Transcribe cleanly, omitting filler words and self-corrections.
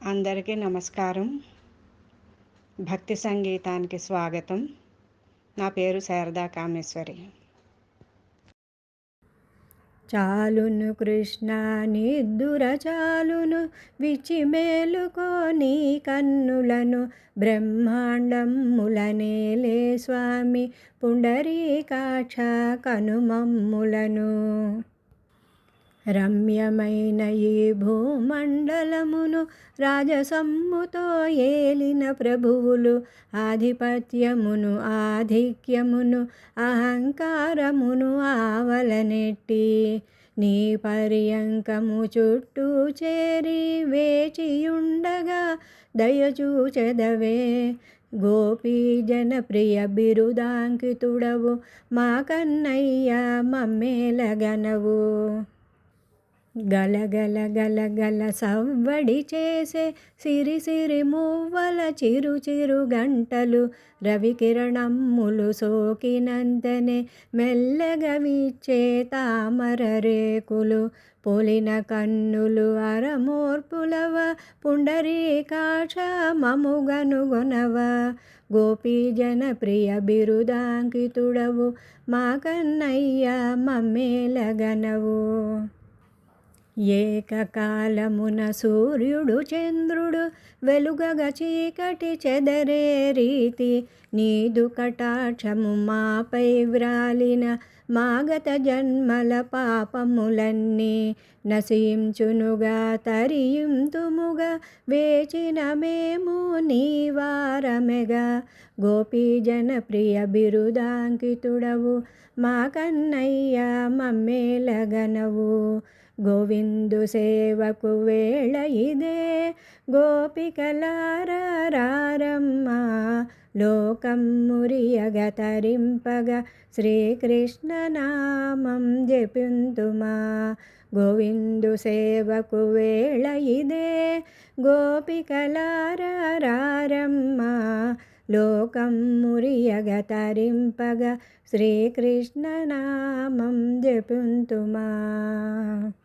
అందరికీ నమస్కారం. భక్తి సంగీతానికి స్వాగతం. నా పేరు శారదా కామేశ్వరి. చాలును కృష్ణ నిద్దుర చాలును విచిమేలుకో నీ కన్నులను బ్రహ్మాండములనేలే స్వామి పుండరీకాక్ష కనుమమ్ములను. రమ్యమైన ఈ భూమండలమును రాజసమ్ముతో ఏలిన ప్రభువులు ఆధిపత్యమును ఆధిక్యమును అహంకారమును ఆవలనెట్టి నీ పర్యంకము చుట్టూ చేరి వేచియుండగా దయచూచెదవే. గోపీ జనప్రియ బిరుదాంకితుడవు మా కన్నయ్య మమ్మేలగనవు. గలగల గలగల సవ్వడి చేసే సిరి సిరి మువ్వల చిరు చిరు గంటలు రవికిరణమ్ములు సోకినంతనే మెల్లగా విచ్చే తామర రేకులు పోలిన కన్నులు అరమోర్పులవ పుండరీకాక్ష మముగనుగొనవ. గోపీ జనప్రియ బిరుదాంకితుడవు మా కన్నయ్య మమ్మేలగనవు. ఏకకాలమున సూర్యుడు చంద్రుడు వెలుగగ చీకటి చెదరే రీతి నీదు కటాక్షము మాపై వ్రాలిన మాగత జన్మల పాపములన్నీ నశించునుగా తరియుంతుముగా వేచిన మేము నీవారమెగా. గోపీ జనప్రియ బిరుదాంకితుడవు మా కన్నయ్య మమ్మేలగనవు. గోవిందు సేవకు వేళ ఇదే గోపికలార రారమ్మా లోకం మురియగ తరింపగా శ్రీకృష్ణ నామం జపింతుమా. గోవిందు సేవకు వేళ ఇదే గోపికలార రారమ్మా లోకం మురియగ తరింపగా శ్రీకృష్ణ నామం జపింతుమా.